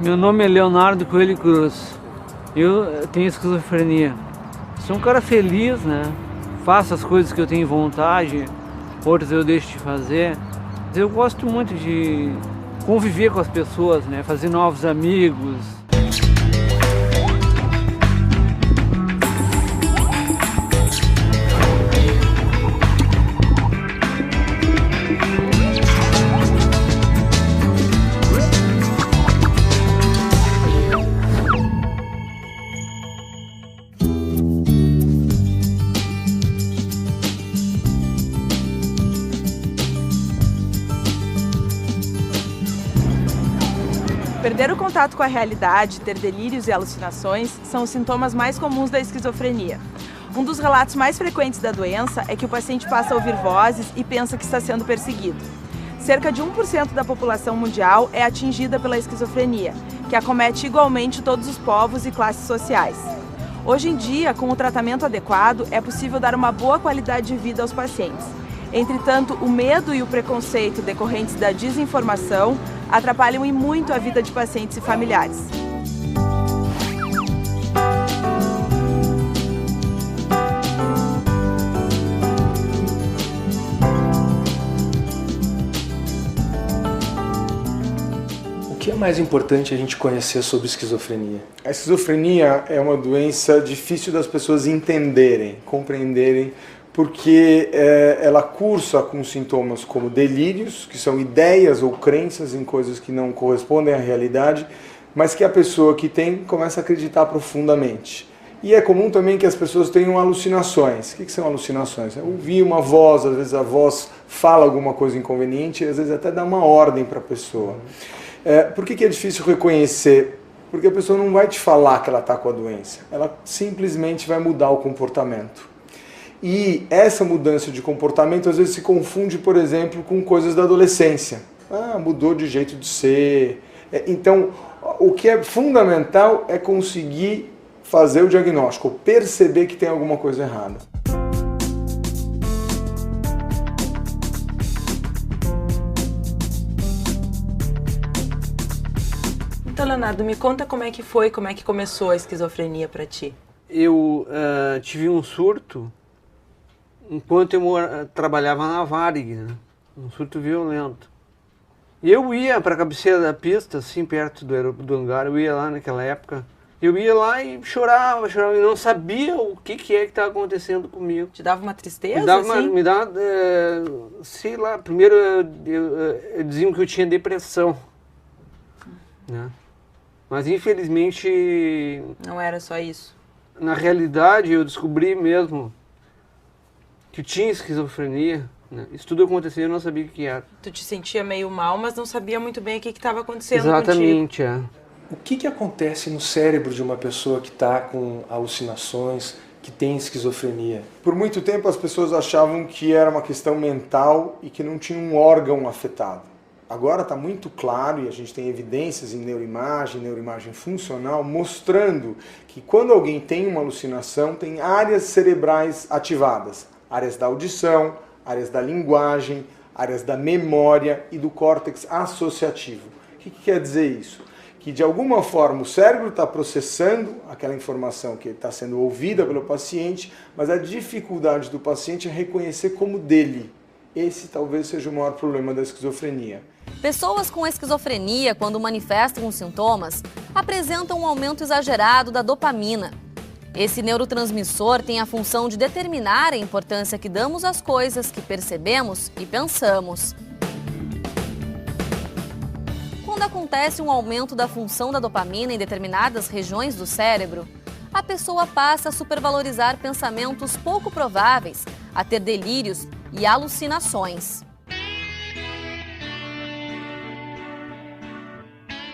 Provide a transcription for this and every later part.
Meu nome é Leonardo Coelho Cruz. Eu tenho esquizofrenia. Sou um cara feliz, né? Faço as coisas que eu tenho vontade, outras eu deixo de fazer. Eu gosto muito de conviver com as pessoas, né? Fazer novos amigos. Perder o contato com a realidade, ter delírios e alucinações são os sintomas mais comuns da esquizofrenia. Um dos relatos mais frequentes da doença é que o paciente passa a ouvir vozes e pensa que está sendo perseguido. Cerca de 1% da população mundial é atingida pela esquizofrenia, que acomete igualmente todos os povos e classes sociais. Hoje em dia, com o tratamento adequado, é possível dar uma boa qualidade de vida aos pacientes. Entretanto, o medo e o preconceito decorrentes da desinformação atrapalham e muito a vida de pacientes e familiares. O que é mais importante a gente conhecer sobre esquizofrenia? A esquizofrenia é uma doença difícil das pessoas entenderem, compreenderem, porque ela cursa com sintomas como delírios, que são ideias ou crenças em coisas que não correspondem à realidade, mas que a pessoa que tem começa a acreditar profundamente. E é comum também que as pessoas tenham alucinações. O que são alucinações? Ouvir uma voz, às vezes a voz fala alguma coisa inconveniente, às vezes até dá uma ordem para a pessoa. Por que é difícil reconhecer? Porque a pessoa não vai te falar que ela está com a doença, ela simplesmente vai mudar o comportamento. E essa mudança de comportamento às vezes se confunde, por exemplo, com coisas da adolescência. Mudou de jeito de ser. Então, o que é fundamental é conseguir fazer o diagnóstico, perceber que tem alguma coisa errada. Então, Leonardo, me conta como é que começou a esquizofrenia para ti? Eu tive um surto enquanto eu trabalhava na Varig, né? Um surto violento. E eu ia para a cabeceira da pista, assim, perto do hangar, eu ia lá naquela época. Eu ia lá e chorava, e não sabia o que estava acontecendo comigo. Te dava uma tristeza, Me dava, sei lá, primeiro diziam que eu tinha depressão, né? Mas infelizmente... Não era só isso? Na realidade eu descobri mesmo que tinha esquizofrenia, né? Isso tudo acontecia e eu não sabia o que era. Tu te sentia meio mal, mas não sabia muito bem o que estava acontecendo Exatamente, contigo. O que acontece no cérebro de uma pessoa que está com alucinações, que tem esquizofrenia? Por muito tempo as pessoas achavam que era uma questão mental e que não tinha um órgão afetado. Agora está muito claro, e a gente tem evidências em neuroimagem funcional, mostrando que quando alguém tem uma alucinação, tem áreas cerebrais ativadas. Áreas da audição, áreas da linguagem, áreas da memória e do córtex associativo. O que quer dizer isso? Que de alguma forma o cérebro está processando aquela informação que está sendo ouvida pelo paciente, mas a dificuldade do paciente é reconhecer como dele. Esse talvez seja o maior problema da esquizofrenia. Pessoas com esquizofrenia, quando manifestam os sintomas, apresentam um aumento exagerado da dopamina. Esse neurotransmissor tem a função de determinar a importância que damos às coisas que percebemos e pensamos. Quando acontece um aumento da função da dopamina em determinadas regiões do cérebro, a pessoa passa a supervalorizar pensamentos pouco prováveis, a ter delírios e alucinações.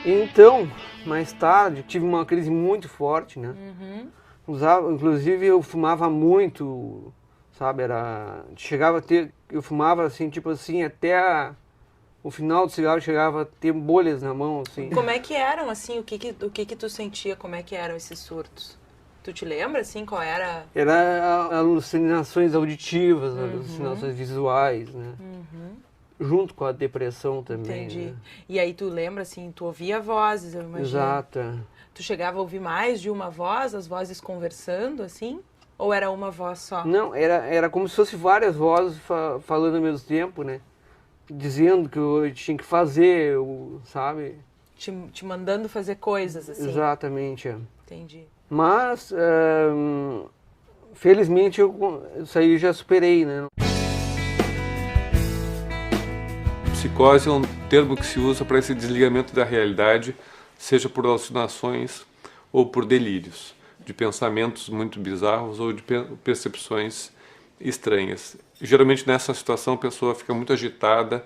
Então, mais tarde, tive uma crise muito forte, né? Inclusive eu fumava muito, sabe? Chegava a ter, eu fumava assim, tipo assim, até o final do cigarro chegava a ter bolhas na mão, assim. Como é que eram, assim, o que tu sentia, como é que eram esses surtos? Tu te lembra, assim, qual era? Era alucinações auditivas, alucinações visuais, né? junto com a depressão também. Entendi. Né? E aí tu lembra, assim, tu ouvia vozes, eu imagino. Exato. Tu chegava a ouvir mais de uma voz, as vozes conversando, assim? Ou era uma voz só? Não, era como se fosse várias vozes falando ao mesmo tempo, né? Dizendo que eu tinha que fazer, sabe? Te mandando fazer coisas, assim? Exatamente, é. Entendi. Mas, felizmente, isso aí eu já superei, né? Psicose é um termo que se usa para esse desligamento da realidade, seja por alucinações ou por delírios, de pensamentos muito bizarros ou de percepções estranhas. Geralmente nessa situação a pessoa fica muito agitada,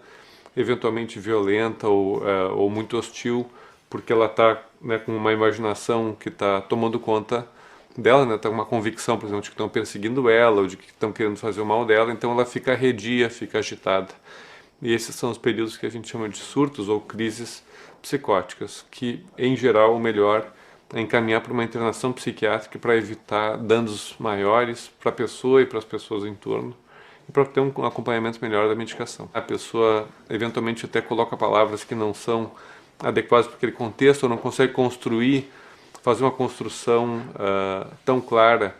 eventualmente violenta ou muito hostil, porque ela está, né, com uma imaginação que está tomando conta dela, né, tá com uma convicção, por exemplo, de que estão perseguindo ela ou de que estão querendo fazer o mal dela, então ela fica arredia, fica agitada. E esses são os períodos que a gente chama de surtos ou crises psicóticas, que em geral o melhor é encaminhar para uma internação psiquiátrica para evitar danos maiores para a pessoa e para as pessoas em torno e para ter um acompanhamento melhor da medicação. A pessoa eventualmente até coloca palavras que não são adequadas para aquele contexto ou não consegue fazer uma construção tão clara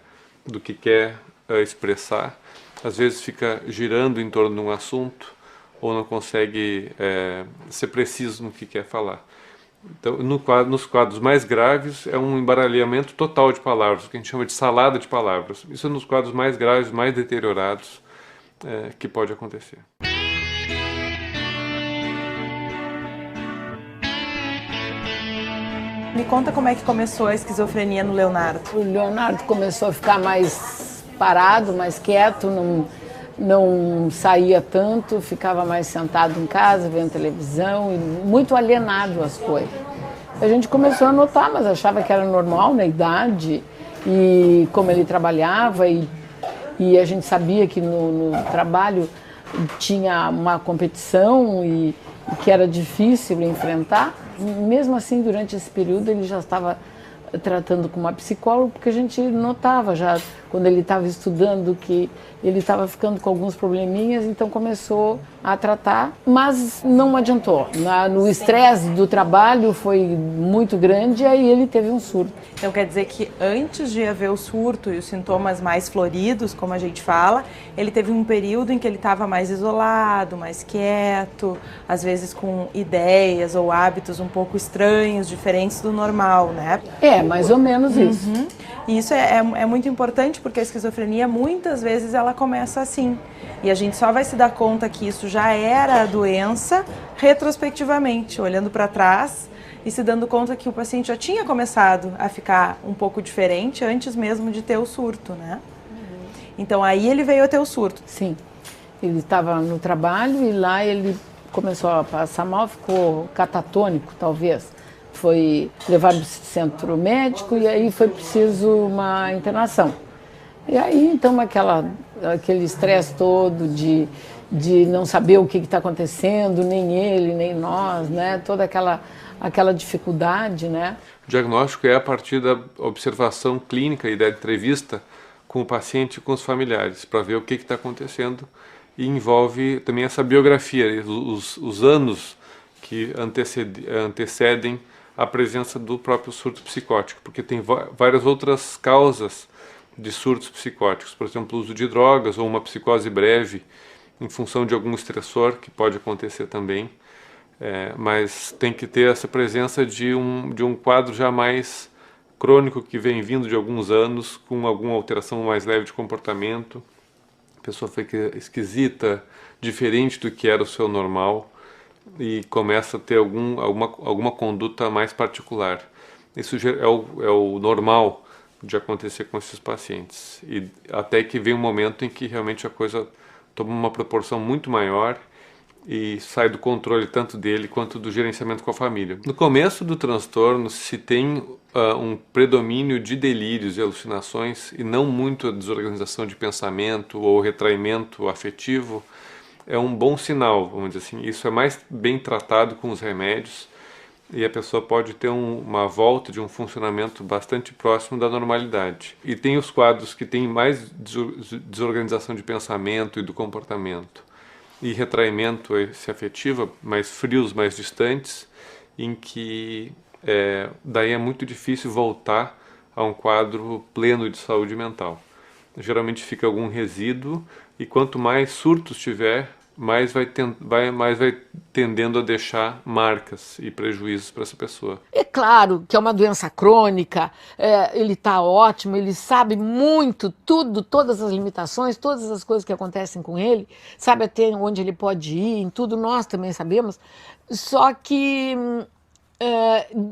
do que quer expressar. Às vezes fica girando em torno de um assunto ou não consegue ser preciso no que quer falar. Então, nos quadros mais graves, é um embaralhamento total de palavras, o que a gente chama de salada de palavras. Isso é nos quadros mais graves, mais deteriorados, que pode acontecer. Me conta como é que começou a esquizofrenia no Leonardo. O Leonardo começou a ficar mais parado, mais quieto, não saía tanto, ficava mais sentado em casa, vendo televisão, e muito alienado às coisas. A gente começou a notar, mas achava que era normal na idade, e como ele trabalhava, e a gente sabia que no trabalho tinha uma competição e que era difícil enfrentar. Mesmo assim, durante esse período, ele já estava tratando com uma psicóloga, porque a gente notava já, quando ele estava estudando, que ele estava ficando com alguns probleminhas, então começou a tratar, mas não adiantou. No estresse do trabalho foi muito grande, e aí ele teve um surto. Então quer dizer que antes de haver o surto e os sintomas mais floridos, como a gente fala, ele teve um período em que ele estava mais isolado, mais quieto, às vezes com ideias ou hábitos um pouco estranhos, diferentes do normal, né? Mais ou menos isso. E isso é muito importante, porque a esquizofrenia, muitas vezes, ela começa assim. E a gente só vai se dar conta que isso já era a doença retrospectivamente, olhando para trás e se dando conta que o paciente já tinha começado a ficar um pouco diferente antes mesmo de ter o surto, né? Então aí ele veio a ter o surto. Sim. Ele estava no trabalho e lá ele começou a passar mal, ficou catatônico, talvez. Foi levado para o centro médico e aí foi preciso uma internação. E aí, então, aquele estresse todo de não saber o que está acontecendo, nem ele, nem nós, né? Toda aquela dificuldade, né? O diagnóstico é a partir da observação clínica e da entrevista com o paciente e com os familiares, para ver o que está acontecendo, e envolve também essa biografia, os anos que antecedem a presença do próprio surto psicótico, porque tem várias outras causas de surtos psicóticos, por exemplo, o uso de drogas ou uma psicose breve em função de algum estressor, que pode acontecer também, mas tem que ter essa presença de um quadro já mais crônico que vem vindo de alguns anos, com alguma alteração mais leve de comportamento, a pessoa fica esquisita, diferente do que era o seu normal, e começa a ter alguma conduta mais particular. Isso é o normal de acontecer com esses pacientes. E até que vem um momento em que realmente a coisa toma uma proporção muito maior e sai do controle tanto dele quanto do gerenciamento com a família. No começo do transtorno se tem um predomínio de delírios e alucinações e não muito a desorganização de pensamento ou retraimento afetivo. É um bom sinal, vamos dizer assim. Isso é mais bem tratado com os remédios e a pessoa pode ter uma volta de um funcionamento bastante próximo da normalidade. E tem os quadros que têm mais desorganização de pensamento e do comportamento. e retraimento esse afetivo, mais frios, mais distantes, em que daí é muito difícil voltar a um quadro pleno de saúde mental. Geralmente fica algum resíduo e quanto mais surtos tiver, mais vai tendendo a deixar marcas e prejuízos para essa pessoa. É claro que é uma doença crônica, ele está ótimo, ele sabe muito, tudo, todas as limitações, todas as coisas que acontecem com ele, sabe até onde ele pode ir, em tudo nós também sabemos, só que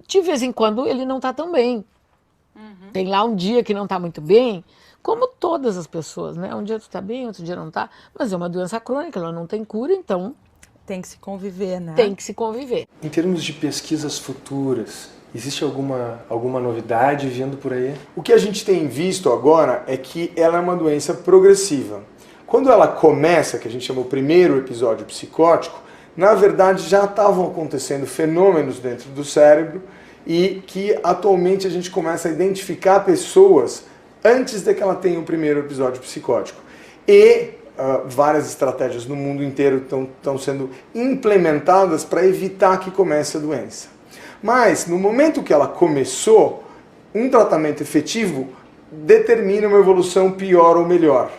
de vez em quando ele não está tão bem. Tem lá um dia que não está muito bem, como todas as pessoas, né? Um dia tu está bem, outro dia não está, mas é uma doença crônica, ela não tem cura, então... Tem que se conviver, né? Tem que se conviver. Em termos de pesquisas futuras, existe alguma novidade vindo por aí? O que a gente tem visto agora é que ela é uma doença progressiva. Quando ela começa, que a gente chama o primeiro episódio psicótico, na verdade já estavam acontecendo fenômenos dentro do cérebro e que atualmente a gente começa a identificar pessoas antes de que ela tenha o primeiro episódio psicótico. E várias estratégias no mundo inteiro estão sendo implementadas para evitar que comece a doença. Mas, no momento que ela começou, um tratamento efetivo determina uma evolução pior ou melhor.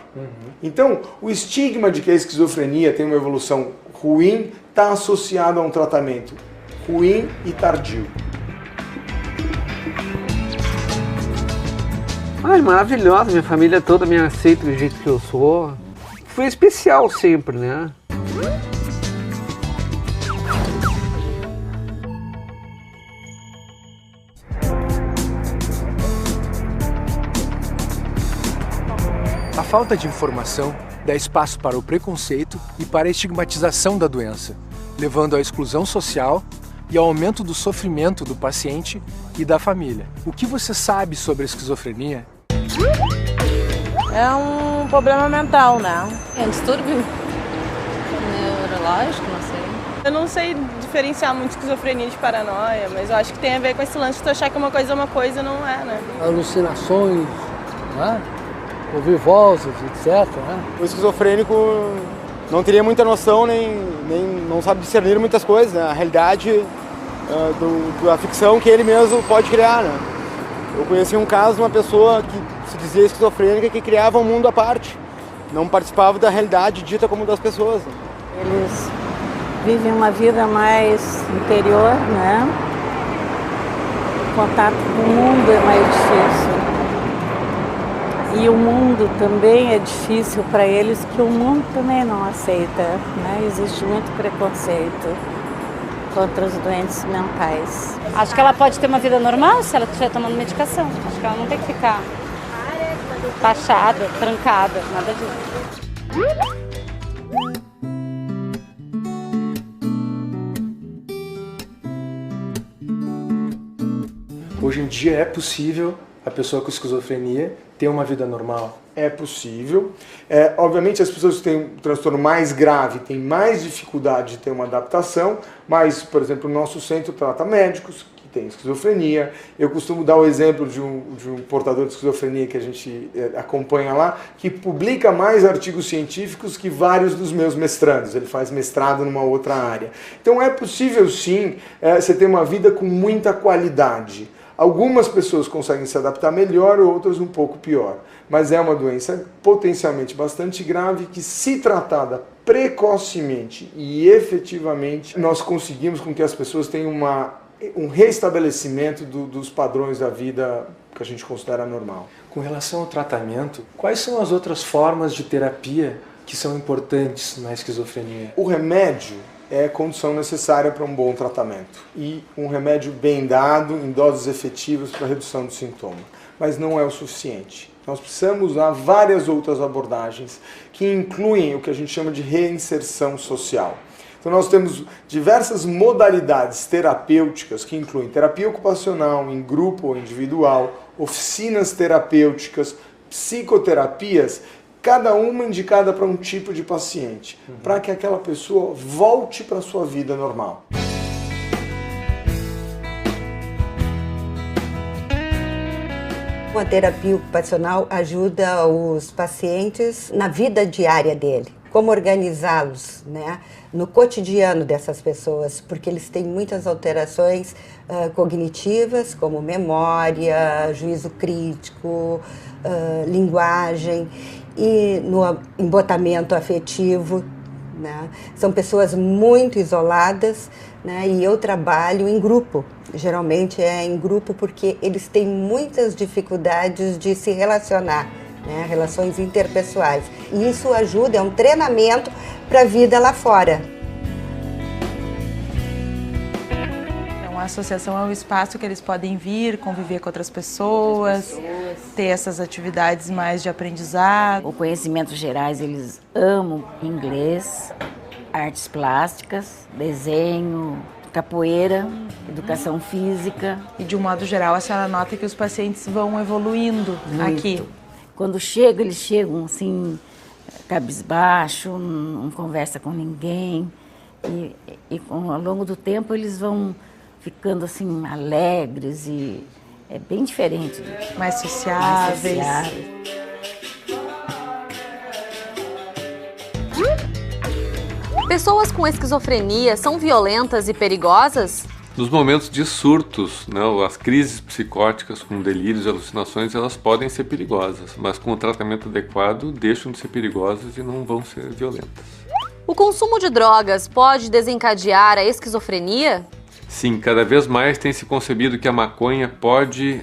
Então, o estigma de que a esquizofrenia tem uma evolução ruim está associado a um tratamento ruim e tardio. Ai, maravilhosa, minha família toda me aceita do jeito que eu sou. Foi especial sempre, né? A falta de informação dá espaço para o preconceito e para a estigmatização da doença, levando à exclusão social e ao aumento do sofrimento do paciente e da família. O que você sabe sobre a esquizofrenia? É um problema mental, né? É um distúrbio neurológico, não sei. Eu não sei diferenciar muito esquizofrenia de paranoia, mas eu acho que tem a ver com esse lance de tu achar que uma coisa é uma coisa e não é, né? Alucinações, né? Ouvir vozes, etc. Né? O esquizofrênico não teria muita noção, nem não sabe discernir muitas coisas, né? A realidade da ficção que ele mesmo pode criar, né? Eu conheci um caso de uma pessoa que se dizia esquizofrênica que criava um mundo à parte, não participava da realidade dita como das pessoas. Né? Eles vivem uma vida mais interior, né? O contato com o mundo é mais difícil. E o mundo também é difícil para eles, que o mundo também não aceita, né? Existe muito preconceito contra os doentes mentais. Acho que ela pode ter uma vida normal se ela estiver tomando medicação. Acho que ela não tem que ficar taxada, trancada, nada disso. Hoje em dia é possível a pessoa com esquizofrenia ter uma vida normal? É possível. Obviamente as pessoas que têm um transtorno mais grave têm mais dificuldade de ter uma adaptação, mas, por exemplo, o nosso centro trata médicos que têm esquizofrenia. Eu costumo dar o exemplo de um portador de esquizofrenia que a gente acompanha lá, que publica mais artigos científicos que vários dos meus mestrandos. Ele faz mestrado numa outra área. Então é possível sim você ter uma vida com muita qualidade. Algumas pessoas conseguem se adaptar melhor, outras um pouco pior. Mas é uma doença potencialmente bastante grave que, se tratada precocemente e efetivamente, nós conseguimos com que as pessoas tenham um restabelecimento dos padrões da vida que a gente considera normal. Com relação ao tratamento, quais são as outras formas de terapia que são importantes na esquizofrenia? O remédio é condição necessária para um bom tratamento. E um remédio bem dado, em doses efetivas para redução do sintoma. Mas não é o suficiente. Nós precisamos usar várias outras abordagens que incluem o que a gente chama de reinserção social. Então nós temos diversas modalidades terapêuticas que incluem terapia ocupacional, em grupo ou individual, oficinas terapêuticas, psicoterapias, cada uma indicada para um tipo de paciente, para que aquela pessoa volte para a sua vida normal. A terapia ocupacional ajuda os pacientes na vida diária dele, como organizá-los, né, no cotidiano dessas pessoas, porque eles têm muitas alterações cognitivas, como memória, juízo crítico, linguagem e no embotamento afetivo, né? São pessoas muito isoladas, né? E eu trabalho em grupo, geralmente é em grupo porque eles têm muitas dificuldades de se relacionar, né? Relações interpessoais. E isso ajuda, é um treinamento para a vida lá fora. Então a associação é um espaço que eles podem vir, conviver com outras pessoas, ter essas atividades mais de aprendizado. O conhecimentos gerais, eles amam inglês, artes plásticas, desenho, capoeira, educação física. E de um modo geral, a senhora nota que os pacientes vão evoluindo aqui. Quando chegam, eles chegam assim, cabisbaixo, não conversa com ninguém. E ao longo do tempo eles vão ficando assim alegres e é bem diferente. Mais sociáveis. Pessoas com esquizofrenia são violentas e perigosas? Nos momentos de surtos, né, as crises psicóticas com delírios e alucinações, elas podem ser perigosas, mas com o tratamento adequado deixam de ser perigosas e não vão ser violentas. O consumo de drogas pode desencadear a esquizofrenia? Sim, cada vez mais tem se concebido que a maconha pode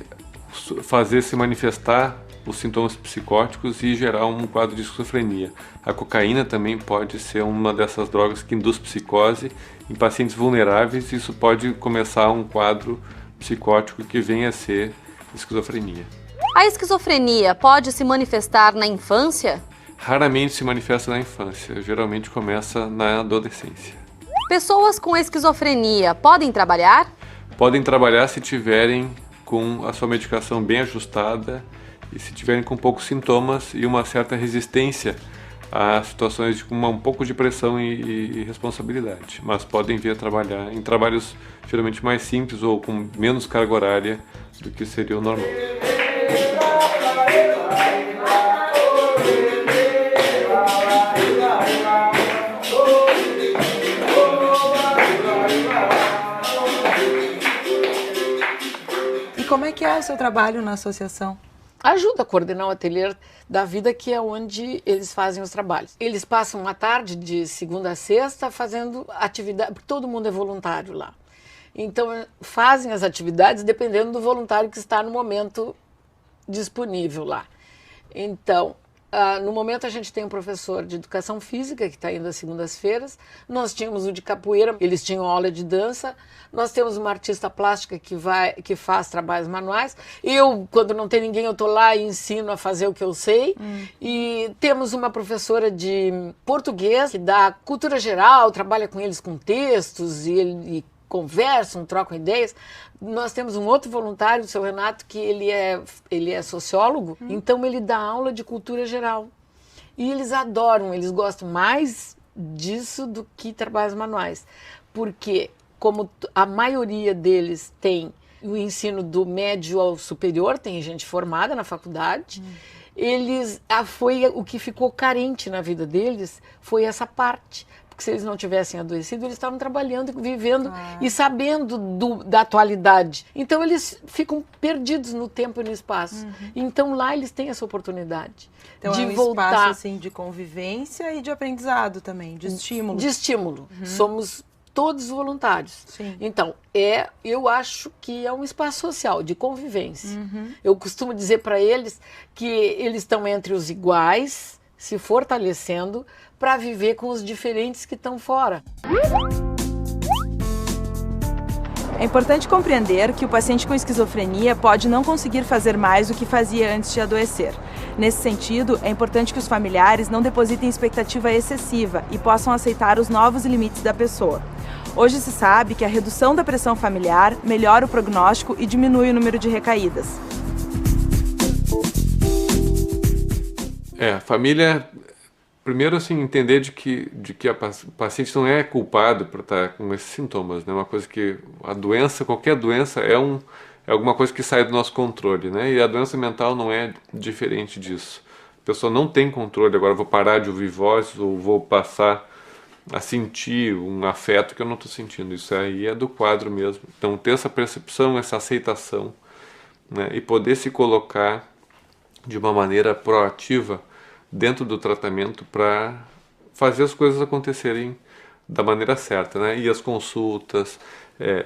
fazer se manifestar os sintomas psicóticos e gerar um quadro de esquizofrenia. A cocaína também pode ser uma dessas drogas que induz psicose em pacientes vulneráveis e isso pode começar um quadro psicótico que venha a ser esquizofrenia. A esquizofrenia pode se manifestar na infância? Raramente se manifesta na infância, geralmente começa na adolescência. Pessoas com esquizofrenia podem trabalhar? Podem trabalhar se tiverem com a sua medicação bem ajustada e se tiverem com poucos sintomas e uma certa resistência a situações de um pouco de pressão e responsabilidade. Mas podem vir a trabalhar em trabalhos geralmente mais simples ou com menos carga horária do que seria o normal. E como é que é o seu trabalho na associação? Ajuda a coordenar o ateliê da vida, que é onde eles fazem os trabalhos. Eles passam uma tarde de segunda a sexta fazendo atividade, porque todo mundo é voluntário lá. Então fazem as atividades dependendo do voluntário que está no momento disponível lá. Então, no momento a gente tem um professor de educação física que está indo às segundas-feiras, nós tínhamos o de capoeira, eles tinham aula de dança, nós temos uma artista plástica que faz trabalhos manuais, eu, quando não tem ninguém, eu estou lá e ensino a fazer o que eu sei, e temos uma professora de português que dá cultura geral, trabalha com eles com textos e conversam, trocam ideias. Nós temos um outro voluntário, o seu Renato, que ele é sociólogo, então ele dá aula de cultura geral. E eles adoram, eles gostam mais disso do que trabalhos manuais. Porque, como a maioria deles tem o ensino do médio ao superior, tem gente formada na faculdade, foi o que ficou carente na vida deles, foi essa parte. Porque se eles não tivessem adoecido, eles estavam trabalhando, vivendo e sabendo da atualidade. Então eles ficam perdidos no tempo e no espaço. Então lá eles têm essa oportunidade então, de é um voltar. Espaço assim, de convivência e de aprendizado também, de estímulo. De estímulo. Somos todos voluntários. Sim. Então, eu acho que é um espaço social, de convivência. Eu costumo dizer para eles que eles estão entre os iguais, se fortalecendo para viver com os diferentes que estão fora. É importante compreender que o paciente com esquizofrenia pode não conseguir fazer mais do que fazia antes de adoecer. Nesse sentido, é importante que os familiares não depositem expectativa excessiva e possam aceitar os novos limites da pessoa. Hoje se sabe que a redução da pressão familiar melhora o prognóstico e diminui o número de recaídas. A família, primeiro assim, entender de que o paciente não é culpado por estar com esses sintomas, né? Uma coisa que a doença, qualquer doença é alguma coisa que sai do nosso controle, né? E a doença mental não é diferente disso. A pessoa não tem controle, agora vou parar de ouvir vozes ou vou passar a sentir um afeto que eu não estou sentindo. Isso aí é do quadro mesmo. Então ter essa percepção, essa aceitação, né, e poder se colocar de uma maneira proativa dentro do tratamento para fazer as coisas acontecerem da maneira certa, né? E as consultas,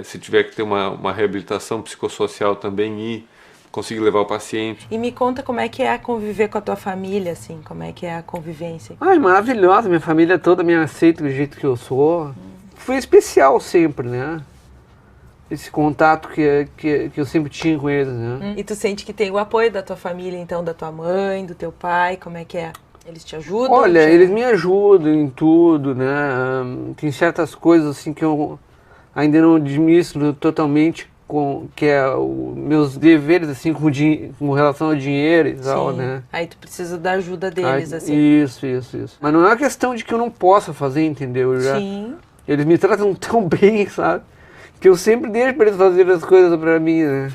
se tiver que ter uma reabilitação psicossocial também, ir conseguir levar o paciente. E me conta como é que é conviver com a tua família, assim, como é que é a convivência? Ai, maravilhosa, minha família toda me aceita do jeito que eu sou. Foi especial sempre, né? Esse contato que eu sempre tinha com eles, né? E tu sente que tem o apoio da tua família, então, da tua mãe, do teu pai, como é que é? Eles te ajudam? Olha, eles me ajudam em tudo, né? Tem certas coisas assim que eu ainda não administro totalmente, que é meus deveres assim com relação ao dinheiro e tal, né? Aí tu precisa da ajuda deles, assim. Isso. Mas não é uma questão de que eu não possa fazer, entendeu? Sim. Eles me tratam tão bem, sabe? Que eu sempre deixo para eles fazerem as coisas para mim, né?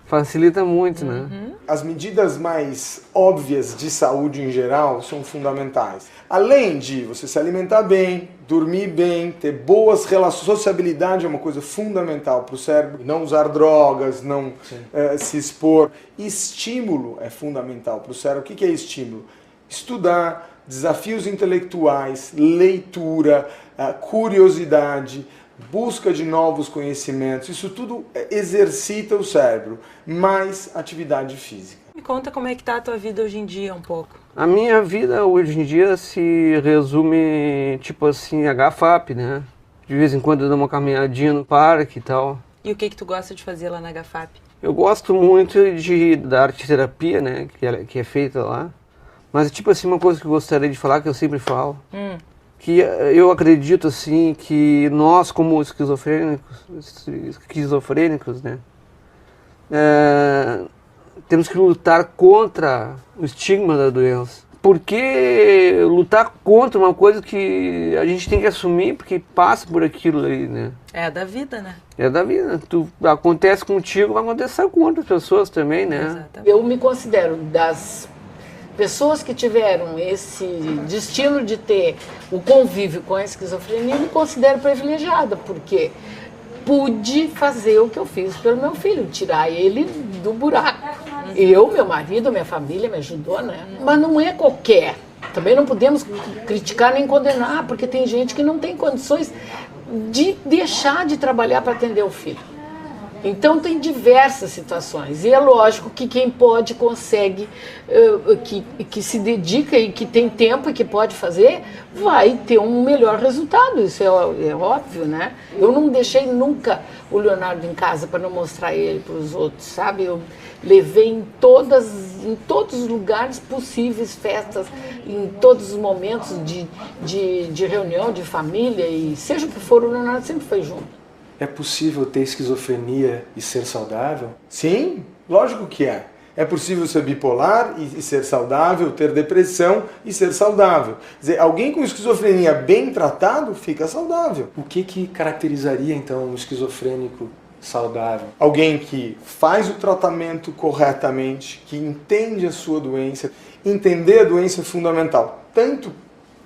Facilita muito, né? As medidas mais óbvias de saúde em geral são fundamentais. Além de você se alimentar bem, dormir bem, ter boas relações, sociabilidade é uma coisa fundamental para o cérebro, não usar drogas, não se expor. Estímulo é fundamental para o cérebro. O que é estímulo? Estudar, desafios intelectuais, leitura, curiosidade, busca de novos conhecimentos, isso tudo exercita o cérebro, mais atividade física. Me conta como é que tá a tua vida hoje em dia um pouco. A minha vida hoje em dia se resume, tipo assim, HFAP, né? De vez em quando eu dou uma caminhadinha no parque e tal. E o que tu gosta de fazer lá na HFAP? Eu gosto muito da arte-terapia, né? Que é feita lá. Mas tipo assim, uma coisa que eu gostaria de falar, que eu sempre falo. Que eu acredito assim que nós como esquizofrênicos, né, temos que lutar contra o estigma da doença. Porque lutar contra uma coisa que a gente tem que assumir porque passa por aquilo aí, né? É da vida, né? É da vida. Acontece contigo, vai acontecer com outras pessoas também, né? Exatamente. Eu me considero das pessoas que tiveram esse destino de ter o convívio com a esquizofrenia, me considero privilegiada, porque pude fazer o que eu fiz pelo meu filho, tirar ele do buraco. Eu, meu marido, minha família me ajudou, né? Mas não é qualquer. Também não podemos criticar nem condenar, porque tem gente que não tem condições de deixar de trabalhar para atender o filho. Então tem diversas situações, e é lógico que quem pode, consegue, que se dedica e que tem tempo e que pode fazer, vai ter um melhor resultado, isso é óbvio, né? Eu não deixei nunca o Leonardo em casa para não mostrar ele para os outros, sabe? Eu levei em todos os lugares possíveis, festas, em todos os momentos de reunião, de família, e seja o que for, o Leonardo sempre foi junto. É possível ter esquizofrenia e ser saudável? Sim, lógico que é. É possível ser bipolar e ser saudável, ter depressão e ser saudável. Quer dizer, alguém com esquizofrenia bem tratado fica saudável. O que caracterizaria então um esquizofrênico saudável? Alguém que faz o tratamento corretamente, que entende a sua doença. Entender a doença é fundamental, tanto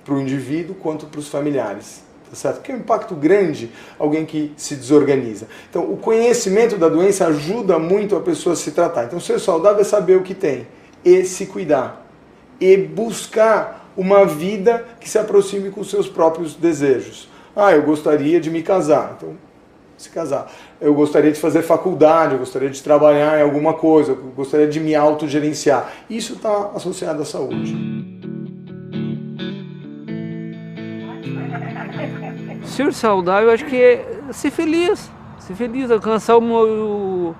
para o indivíduo quanto para os familiares. Certo? Porque é um impacto grande alguém que se desorganiza. Então, o conhecimento da doença ajuda muito a pessoa a se tratar. Então, ser saudável é saber o que tem e se cuidar. E buscar uma vida que se aproxime com os seus próprios desejos. Eu gostaria de me casar. Então, se casar. Eu gostaria de fazer faculdade, eu gostaria de trabalhar em alguma coisa, eu gostaria de me autogerenciar. Isso está associado à saúde. Ser saudável, eu acho que é ser feliz, alcançar o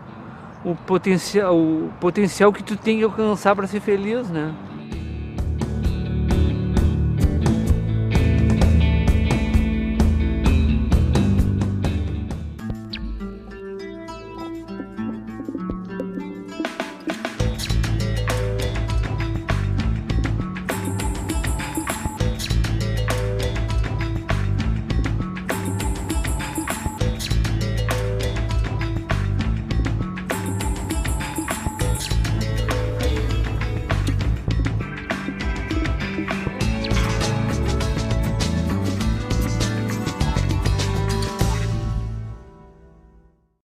potencial que tu tem que alcançar para ser feliz, né?